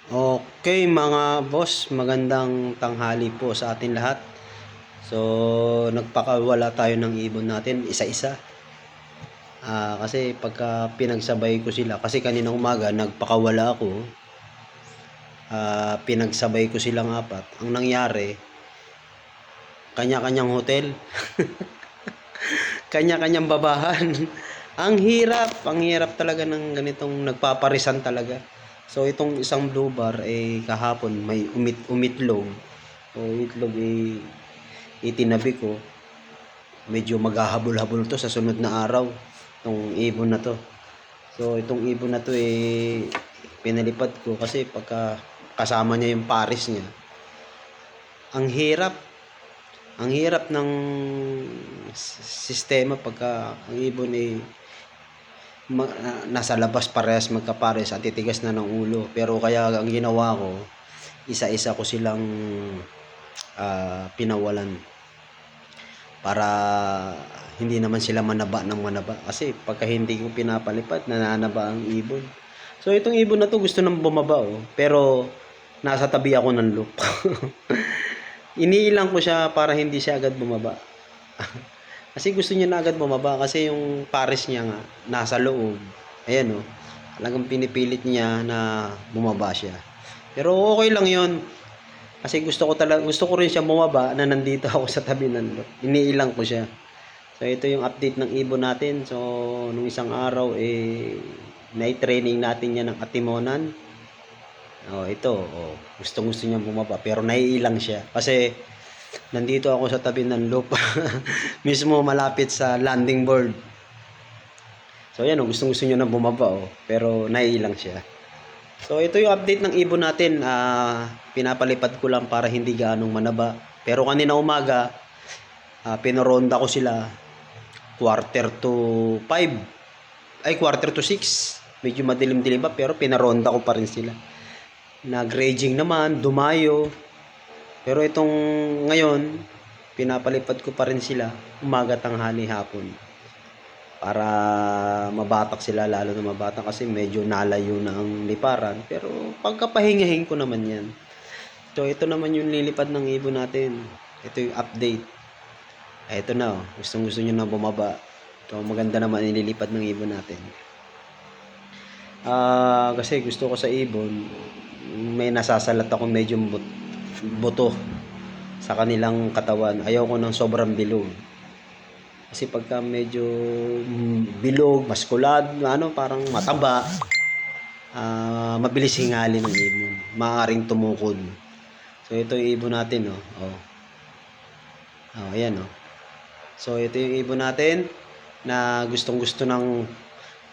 Okay mga boss, magandang tanghali po sa atin lahat. So, nagpakawala tayo ng ibon natin isa-isa. Kasi pagka pinagsabay ko sila, kasi kaninang umaga nagpakawala ako. Pinagsabay ko silang apat. Ang nangyari, kanya-kanyang hotel, kanya-kanyang babahan. Ang hirap talaga ng ganitong nagpaparisan talaga. So, itong isang blue bar, kahapon may umitlog. So, itlog itinabi ko. Medyo maghahabol-habol to sa sunod na araw. Itong ibon na to. So, itong ibon na to pinalipad ko kasi pagka kasama niya yung pares niya. Ang hirap. Ang hirap ng sistema pagka ang ibon nasa labas parehas magkapares at titigas na ng ulo. Pero kaya ang ginawa ko, isa-isa ko silang pinawalan para hindi naman sila manaba ng manaba. Kasi pagka hindi ko pinapalipad, nananaba ang ibon. So itong ibon na to gusto nang bumaba pero nasa tabi ako ng loop. Iniilang ko siya para hindi siya agad bumaba. Kasi gusto niya na agad bumaba kasi yung pares niya nga nasa loob. Ayan talagang pinipilit niya na bumaba siya. Pero okay lang 'yon. Kasi gusto ko rin siya bumaba na nandito ako sa tabi ng lot. Iniilang ko siya. So ito yung update ng ibon natin. So nung isang araw na-training natin niya ng atimonan. Gustong-gusto niya bumaba pero naiilang siya kasi nandito ako sa tabi ng loop. Mismo malapit sa landing board. So yan gustong-gusto niya na bumaba pero naiilang siya. So ito yung update ng ibon natin. Pinapalipad ko lang para hindi gaanong manaba. Pero kanina umaga, pinoronda ko sila quarter to 6. Medyo madilim-dilim pa pero pinaronda ko pa rin sila. Nag-raging naman, dumayo. Pero itong ngayon, pinapalipad ko pa rin sila umaga, tanghali, hapon. Para mabatak sila, lalo na mabatak kasi medyo nalayo na ang liparan. Pero pagkapahingahin ko naman yan. So ito naman yung lilipad ng ibon natin. Ito yung update. Ito na gustong gusto nyo na bumaba. So maganda naman ililipad ng ibon natin. Kasi gusto ko sa ibon, may nasasalat ako medyo buto sa kanilang katawan. Ayaw ko ng sobrang bilog. Kasi pagka medyo bilog, maskulad, parang mataba, mabilis hingali ng ibon. Maaaring tumukod. So ito yung ibon natin, ayan, So ito yung ibon natin na gustong-gusto ng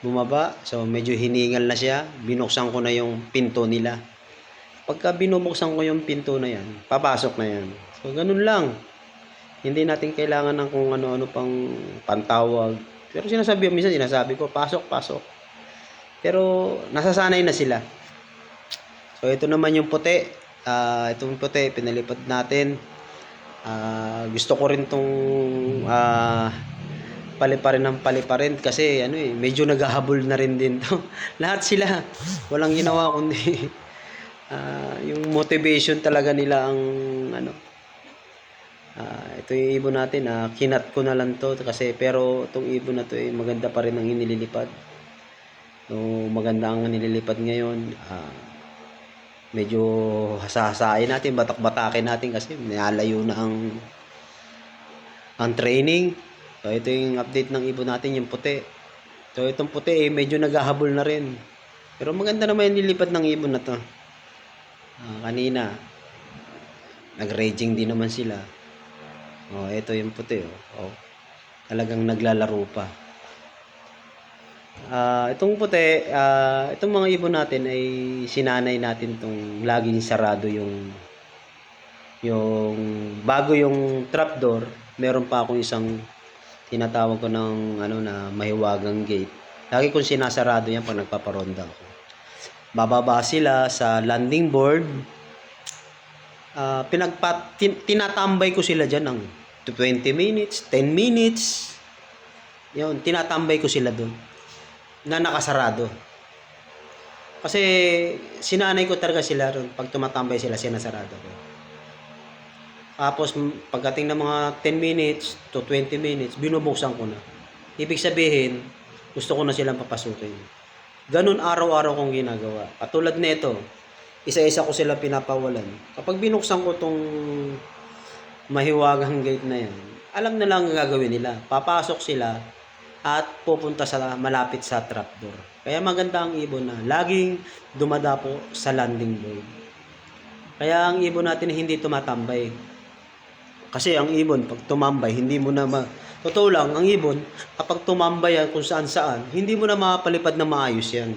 bumaba. So medyo hiningal na siya. Binuksan ko na yung pinto nila. Pagka binubuksan ko yung pinto na yan, papasok na yan. So ganun lang. Hindi natin kailangan ng kung ano-ano pang pantawag. Pero minsan sinasabi ko, pasok. Pero nasasanay na sila. So ito naman yung puti. Itong puti, pinalipad natin. Gusto ko rin tong paliparin kasi medyo naghahabol na rin din to. Lahat sila. Walang ginawa kundi yung motivation talaga nila ang ito yung ibon natin, kinat ko na lang to kasi pero itong ibon na to maganda pa rin ang inililipad. So maganda ang nililipad ngayon. Medyo hasahasain natin, batak-batakin natin kasi nalayo na ang training. So ito yung update ng ibon natin, yung puti. So itong puti medyo naghahabol na rin. Pero maganda naman yung nililipad ng ibon na to. Kanina nag-raging din naman sila. Ito yung puti. Talagang naglalaro pa. Itong puti, itong mga ibon natin ay sinanay natin tong laging sarado yung bago yung trapdoor, meron pa akong isang tinatawag ko ng na mahiwagang gate. Lagi kong sinasarado yan pag nagpaparonda ako. Bababa sila sa landing board. Tinatambay ko sila dyan ng 20 minutes, 10 minutes. Yun, tinatambay ko sila doon na nakasarado. Kasi sinanay ko talaga sila ron. Pag tumatambay sila, sinasarado ko. Tapos pagdating ng mga 10 minutes to 20 minutes, binubuksan ko na. Ibig sabihin, gusto ko na silang papasukin. Ganun araw-araw kong ginagawa. Katulad nito, isa-isa ko sila pinapawalan. Kapag binuksan ko tong mahiwagang gate na yan, alam na lang ang gagawin nila. Papasok sila at pupunta sa malapit sa trapdoor. Kaya maganda ang ibon na laging dumadapo sa landing board. Kaya ang ibon natin hindi tumatambay. Kasi ang ibon, pag tumambay, hindi mo na Totoo lang, ang ibon, kapag tumambay yan kung saan-saan, hindi mo na mapalipad na maayos yan.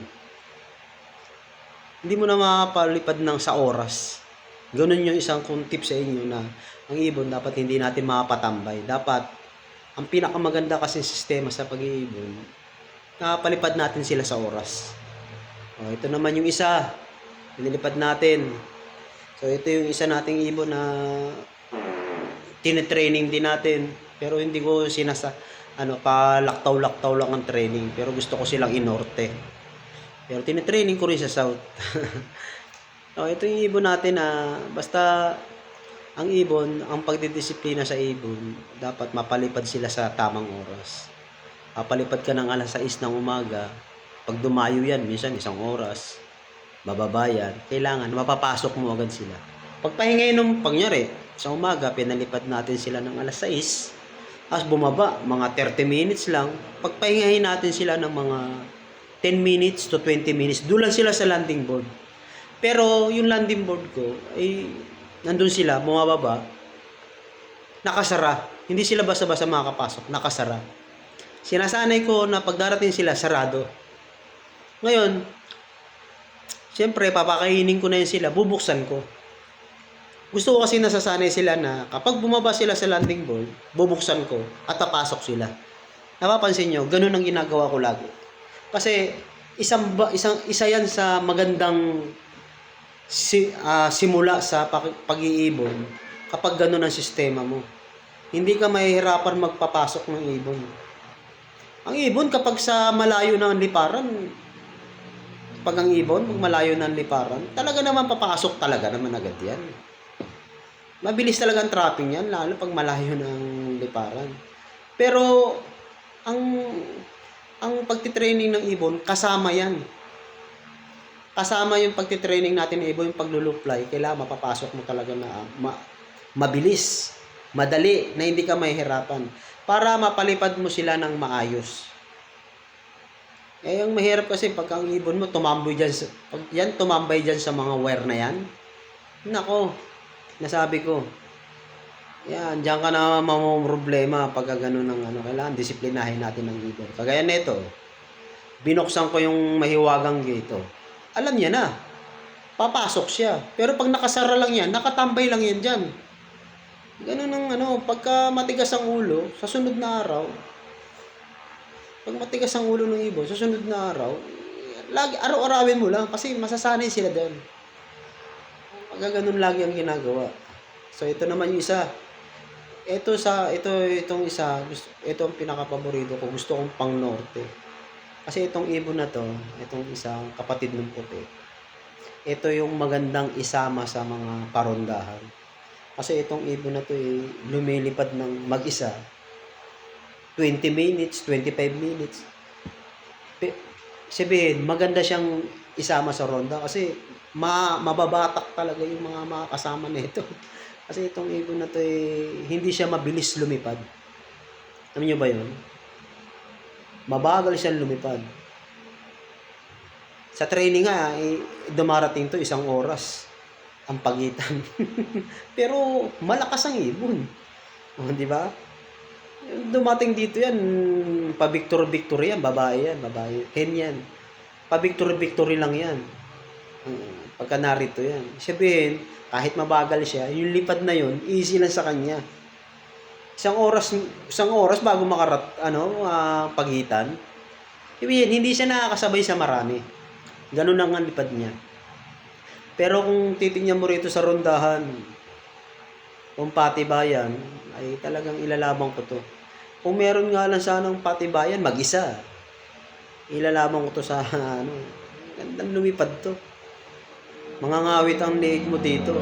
Hindi mo na mapalipad ng sa oras. Ganun yung isang kong tip sa inyo na ang ibon dapat hindi natin mapatambay. Dapat, ang pinakamaganda kasi sistema sa pag-iibon, napalipad natin sila sa oras. O, ito naman yung isa, pinilipad natin. So, ito yung isa nating ibon na tinitraining din natin. Pero hindi ko palaktaw-laktaw lang ang training. Pero gusto ko silang inorte. Pero tinitraining ko rin sa south. So, ito yung ibon natin na basta ang ibon, ang pagdidisiplina sa ibon, dapat mapalipad sila sa tamang oras. Papalipad ka ng alas 6 ng umaga. Pag dumayo yan, minsan 1 oras. Bababa yan. Kailangan, mapapasok mo agad sila. Pagpahingay nung, pagyari, sa umaga, pinalipad natin sila ng alas 6. As bumaba, mga 30 minutes lang. Pagpahingahin natin sila ng mga 10 minutes to 20 minutes. Doon lang sila sa landing board. Pero yung landing board ko, ay nandun sila, bumababa, nakasara. Hindi sila basta-basta makakapasok, nakasara. Sinasanay ko na pagdarating sila, sarado. Ngayon, siyempre, papakainin ko na yun sila, bubuksan ko. Gusto ko kasi nasasanay sila na kapag bumaba sila sa landing board, bubuksan ko at papasok sila. Napapansin nyo, ganun ang ginagawa ko lagi. Kasi isa yan sa magandang simula sa pag-iibon kapag ganun ang sistema mo. Hindi ka mahihirapan magpapasok ng ibon. Ang ibon kapag sa malayo na ang liparan, pag ang ibon, malayo na ang liparan, talaga naman papasok talaga naman agad yan. Mabilis talaga ang trapping yan, lalo pag malayo ng liparan. Pero, ang pagtitraining ng ibon, kasama yan. Kasama yung pagtitraining natin ng ibon, yung pagluluply, kailangan mapapasok mo talaga na mabilis, madali, na hindi ka mahihirapan. Para mapalipad mo sila ng maayos. Yung mahirap kasi pag ang ibon mo, tumambay dyan sa mga wire na yan. Nako, nasabi ko, yan, diyan ka na problema pag gano'n ng kailangan disiplinahin natin ng ibon. Kagaya nito, binuksan ko yung mahiwagang gate. Alam niya na, papasok siya. Pero pag nakasara lang yan, nakatambay lang yan dyan. Ganun ang pagka matigas ang ulo, sa sunod na araw, pag matigas ang ulo ng ibon, sa sunod na araw, araw-arawin mo lang kasi masasanay sila doon. Ganun lagi ang ginagawa. So ito naman yung isa. Itong isa, ito ang pinaka-paborito ko. Gusto kong pang norte. Kasi itong ibon na to, itong isang kapatid ng puti. Ito yung magandang isama sa mga parondahan. Kasi itong ibon na to lumilipad ng mag-isa. 20 minutes, 25 minutes. Sabihin, maganda siyang isama sa ronda kasi mababatak talaga yung mga kasama nito. Kasi itong ibon na to hindi siya mabilis lumipad. Alam niyo ba 'yon? Mabagal siyang lumipad. Sa training nga, dumarating to 1 oras ang pagitan. Pero malakas ang ibon. Di ba? Dumating dito yan, pa-victory yan, babae. Hen yan. Pa-victory lang yan. Pagka narito yan. Sabihin, kahit mabagal siya, yung lipad na yun, easy lang sa kanya. 1 oras bago pagitan. Sabihin, hindi siya nakakasabay sa marami. Ganun ang lipad niya. Pero kung titingnan mo rito sa rondahan, kung patibayan, ay talagang ilalaban ko to. Kung meron nga lang sanang patibayan, mag-isa. Ilalaban ko to sa Gandang lumipad to. Mangangawit ang leeg mo dito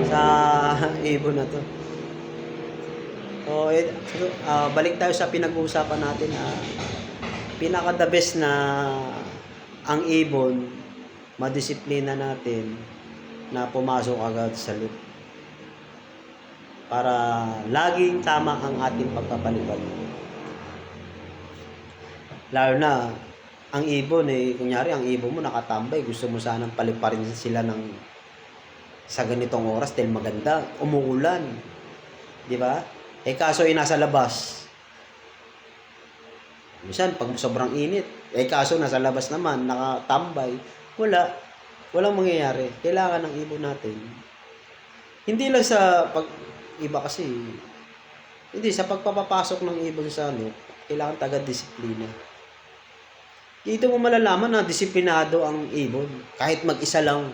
sa ibon na to. So, balik tayo sa pinag-uusapan natin. Pinaka the best na ang ibon, madisiplina natin na pumasok agad sa loop. Para laging tama ang ating pagpapalipad. Lalo na, ang ibon kunyari ang ibon mo nakatambay, gusto mo sanang paliparin sila sa ganitong oras dahil maganda, umuulan. Di ba? Kaso nasa labas. Minsan, pag sobrang init, kaso nasa labas naman, nakatambay, walang mangyayari. Kailangan ng ibon natin. Hindi lang sa iba kasi, hindi, sa pagpapapasok ng ibon sa kailangan taga-disiplina. Dito mo malalaman na disiplinado ang ibon. Kahit mag-isa lang.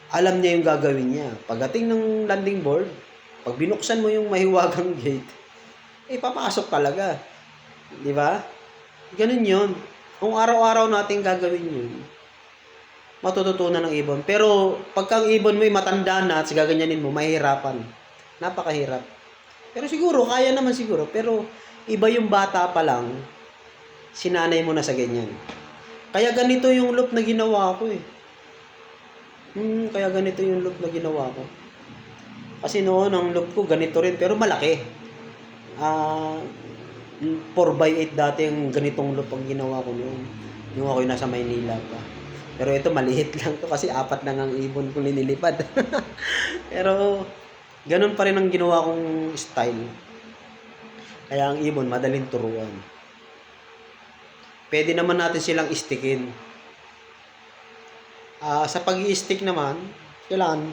Alam niya yung gagawin niya. Pagdating ng landing board, pag binuksan mo yung mahiwagang gate, papasok talaga. Di ba? Ganun yun. Kung araw-araw natin gagawin yun, matututunan ng ibon. Pero pagka ang ibon mo matanda na at gaganyanin mo, mahihirapan. Napakahirap. Pero siguro, kaya naman siguro. Pero iba yung bata pa lang, sinanay mo na sa ganyan. Kaya ganito yung loop na ginawa ko Kasi noon, ang loop ko ganito rin, pero malaki. 4x8 dati yung ganitong loop ang ginawa ko noon. Yung ako'y nasa Maynila pa. Pero ito, maliit lang to kasi 4 lang ang ibon ko linilipad. Pero, ganun pa rin ang ginawa kong style. Kaya ang ibon, madaling turuan. Pwede naman natin silang istikin. Sa pag-i-stick naman, kailangan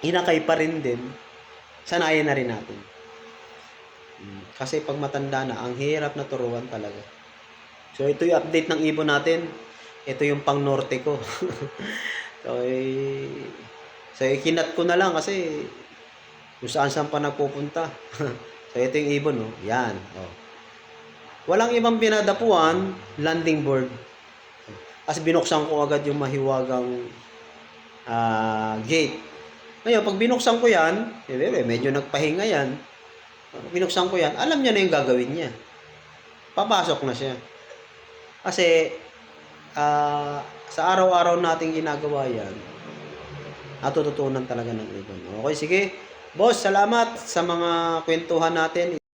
hinakay pa rin din. Sanayan na rin natin. Kasi pag matanda na, ang hirap na turuan talaga. So, ito yung update ng ibon natin. Ito yung pang norte ko. So, ikinat ko na lang kasi kung saan pa nagpupunta. So, ito yung ibon, Yan, Walang ibang pinadapuan, landing board. Kasi binuksan ko agad yung mahiwagang gate. Ngayon, pag binuksan ko yan, medyo nagpahinga yan. Binuksan ko yan, alam niya na yung gagawin niya. Papasok na siya. Kasi, sa araw-araw nating ginagawa yan, natututunan talaga ng ibon. Okay, sige. Boss, salamat sa mga kwentuhan natin.